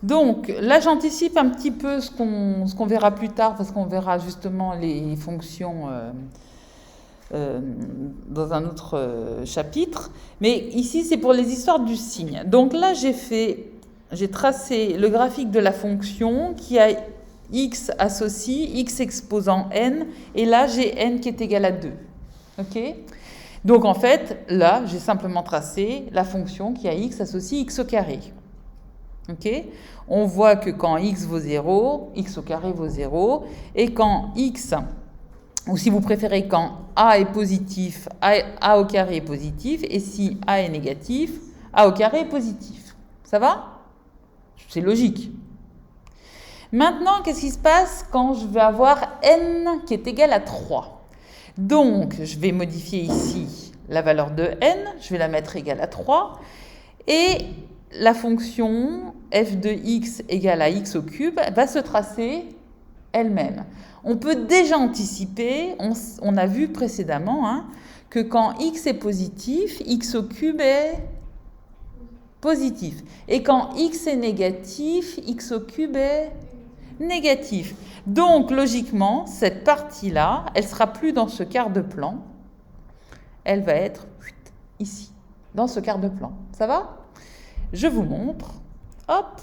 Donc là, j'anticipe un petit peu ce qu'on verra plus tard, parce qu'on verra justement les fonctions dans un autre chapitre. Mais ici, c'est pour les histoires du signe. Donc là, j'ai tracé le graphique de la fonction qui a x associe x exposant n, et là, j'ai n qui est égal à 2. OK ? Donc en fait, là, j'ai simplement tracé la fonction qui a x associe x au carré. OK ? On voit que quand x vaut 0, x au carré vaut 0, et quand x, ou si vous préférez, quand a est positif, a au carré est positif, et si a est négatif, a au carré est positif. Ça va ? C'est logique. Maintenant, qu'est-ce qui se passe quand je vais avoir n qui est égal à 3 ? Donc, je vais modifier ici la valeur de n, je vais la mettre égale à 3, et la fonction f de x égale à x au cube va se tracer elle-même. On peut déjà anticiper, on a vu précédemment, hein, que quand x est positif, x au cube est positif. Et quand x est négatif, x au cube est négatif. Donc, logiquement, cette partie-là, elle ne sera plus dans ce quart de plan. Elle va être ici, dans ce quart de plan. Ça va ? Je vous montre. Hop.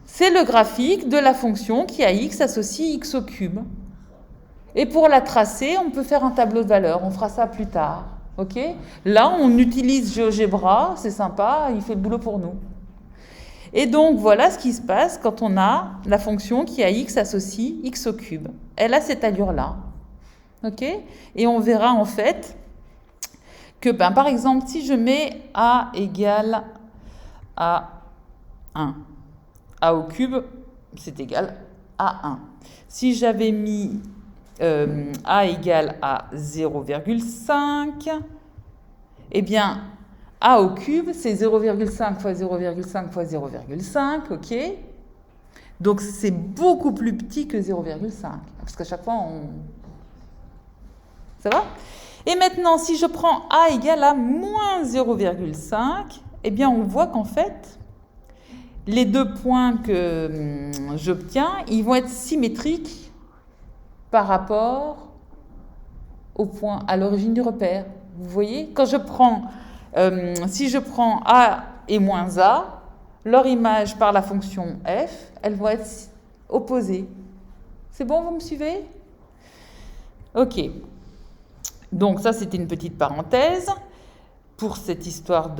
C'est le graphique de la fonction qui a x associe x au cube. Et pour la tracer, on peut faire un tableau de valeurs. On fera ça plus tard. OK ? Là, on utilise GeoGebra. C'est sympa. Il fait le boulot pour nous. Et donc, voilà ce qui se passe quand on a la fonction qui a x associe x au cube. Elle a cette allure-là. OK ? Et on verra en fait que, par exemple, si je mets a égale à 1, a au cube, c'est égal à 1. Si j'avais mis a égale à 0,5, eh bien, a au cube, c'est 0,5 fois 0,5 fois 0,5, ok ? Donc, c'est beaucoup plus petit que 0,5, parce qu'à chaque fois, Ça va ? Et maintenant, si je prends a égale à moins 0,5, eh bien, on voit qu'en fait, les deux points que j'obtiens, ils vont être symétriques par rapport au point à l'origine du repère. Vous voyez ? Quand je prends, si je prends a et moins a, leur image par la fonction f, elles vont être opposées. C'est bon, vous me suivez ? Ok. Donc ça, c'était une petite parenthèse pour cette histoire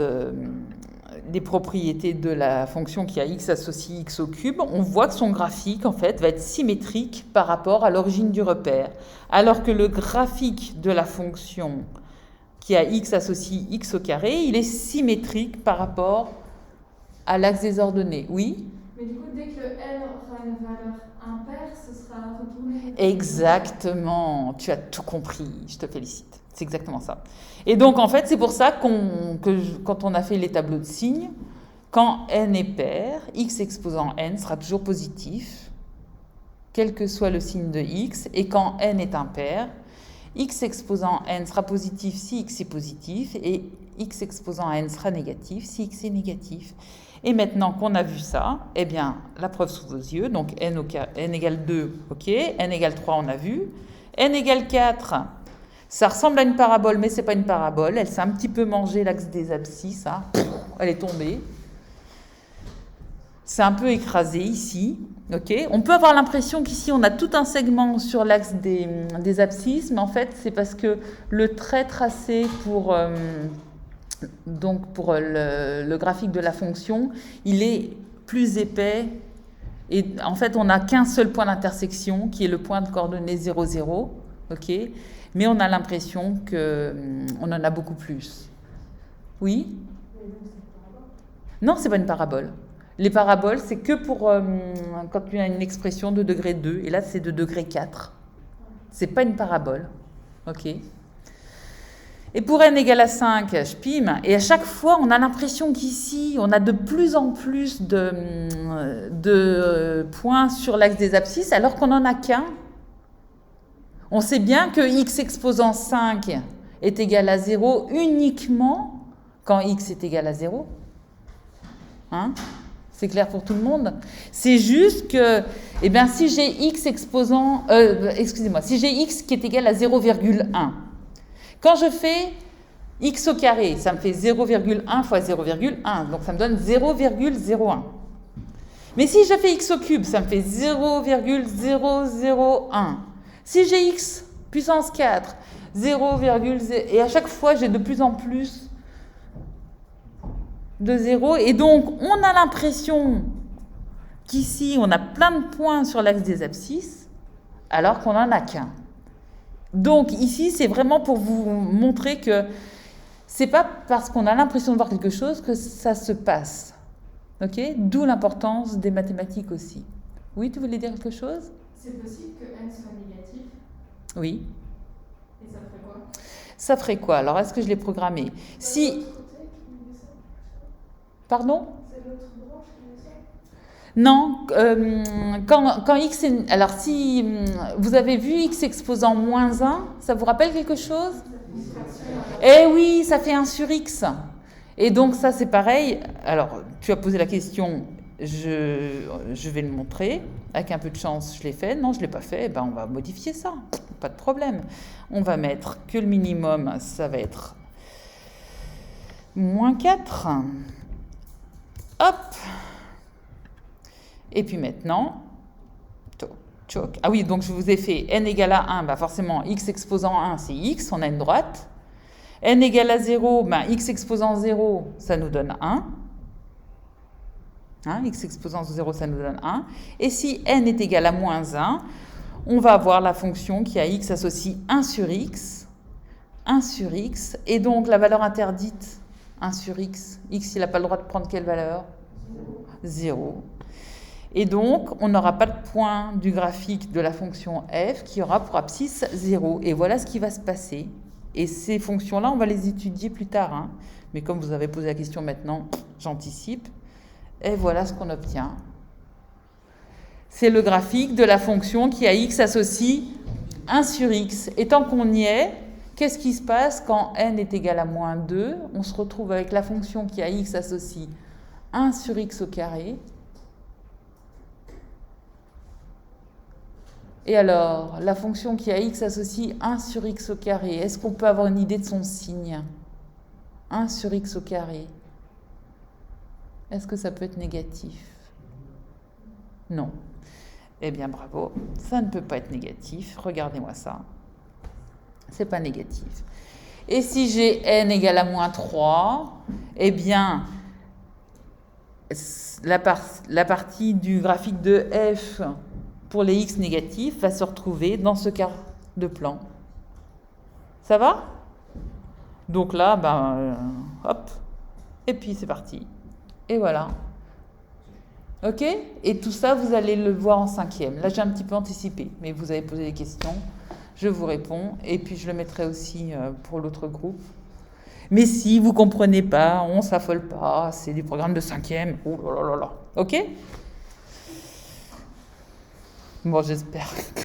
des propriétés de la fonction qui a x associe x au cube. On voit que son graphique, en fait, va être symétrique par rapport à l'origine du repère, alors que le graphique de la fonction qui a x associe x au carré, il est symétrique par rapport à l'axe des ordonnées. Oui ? Mais du coup, dès que le n aura une valeur impaire, ce sera retourné. Exactement, tu as tout compris, je te félicite. C'est exactement ça. Et donc, en fait, c'est pour ça quand on a fait les tableaux de signes, quand n est pair, x exposant n sera toujours positif, quel que soit le signe de x, et quand n est impair, x exposant n sera positif si x est positif, et x exposant n sera négatif si x est négatif. Et maintenant qu'on a vu ça, eh bien, la preuve sous vos yeux, donc n égale 2, ok, n égale 3, on a vu, n égale 4, ça ressemble à une parabole, mais ce n'est pas une parabole, elle s'est un petit peu mangé l'axe des abscisses, hein. Elle est tombée. C'est un peu écrasé ici, ok. On peut avoir l'impression qu'ici, on a tout un segment sur l'axe des abscisses, mais en fait, c'est parce que le trait tracé pour le graphique de la fonction, il est plus épais. Et en fait, on n'a qu'un seul point d'intersection, qui est le point de coordonnées 0, 0. Ok ? Mais on a l'impression qu'on en a beaucoup plus. Oui ? Non, ce n'est pas une parabole. Les paraboles, c'est que pour quand tu as une expression de degré 2. Et là, c'est de degré 4. Ce n'est pas une parabole. Ok ? Et pour n égale à 5, je pime. Et à chaque fois, on a l'impression qu'ici, on a de plus en plus de points sur l'axe des abscisses, alors qu'on n'en a qu'un. On sait bien que x exposant 5 est égal à 0 uniquement quand x est égal à 0. Hein? C'est clair pour tout le monde? C'est juste que, eh bien, si j'ai x exposant, excusez-moi, si j'ai x qui est égal à 0,1, quand je fais x au carré, ça me fait 0,1 fois 0,1, donc ça me donne 0,01. Mais si je fais x au cube, ça me fait 0,001. Si j'ai x puissance 4, 0,0, et à chaque fois j'ai de plus en plus de 0, et donc on a l'impression qu'ici on a plein de points sur l'axe des abscisses, alors qu'on n'en a qu'un. Donc ici c'est vraiment pour vous montrer que c'est pas parce qu'on a l'impression de voir quelque chose que ça se passe. Ok? D'où l'importance des mathématiques aussi. Oui, tu voulais dire quelque chose? C'est possible que n soit négatif? Oui. Et ça ferait quoi? Ça ferait quoi? Alors, est-ce que je l'ai programmé? Si... Pardon? C'est l'autre branche qui met ça? Non, quand x est... Alors, si vous avez vu x exposant moins 1, ça vous rappelle quelque chose? Eh oui, ça fait 1 sur x. Et donc, ça, c'est pareil. Alors, tu as posé la question, je vais le montrer. Avec un peu de chance, je l'ai fait. Non, je ne l'ai pas fait. Eh ben, on va modifier ça. Pas de problème. On va mettre que le minimum, ça va être moins 4. Hop. Et puis maintenant, choc. Ah oui, donc je vous ai fait n égale à 1, bah forcément x exposant 1, c'est x, on a une droite. N égale à 0, bah x exposant 0, ça nous donne 1. Hein, x exposant 0, ça nous donne 1. Et si n est égal à moins 1, on va avoir la fonction qui a x associe 1 sur x, et donc la valeur interdite, 1 sur x, il n'a pas le droit de prendre quelle valeur? 0. Et donc, on n'aura pas de point du graphique de la fonction f qui aura pour abscisse 0. Et voilà ce qui va se passer. Et ces fonctions-là, on va les étudier plus tard. Hein. Mais comme vous avez posé la question maintenant, j'anticipe. Et voilà ce qu'on obtient. C'est le graphique de la fonction qui a x associe 1 sur x. Et tant qu'on y est, qu'est-ce qui se passe quand n est égal à moins 2? On se retrouve avec la fonction qui a x associe 1 sur x au carré. Et alors, la fonction qui a x associe 1 sur x au carré, est-ce qu'on peut avoir une idée de son signe? 1 sur x au carré. Est-ce que ça peut être négatif? Non. Eh bien, bravo. Ça ne peut pas être négatif. Regardez-moi ça. C'est pas négatif. Et si j'ai n égale à moins 3, eh bien, la partie du graphique de f pour les x négatifs va se retrouver dans ce cas de plan. Ça va? Donc là, hop, et puis c'est parti. Et voilà. Ok? Et tout ça, vous allez le voir en 5e. Là, j'ai un petit peu anticipé, mais vous avez posé des questions, je vous réponds, et puis je le mettrai aussi pour l'autre groupe. Mais si vous ne comprenez pas, on ne s'affole pas, c'est des programmes de 5e. Oh là là là là. Ok? Bon, j'espère.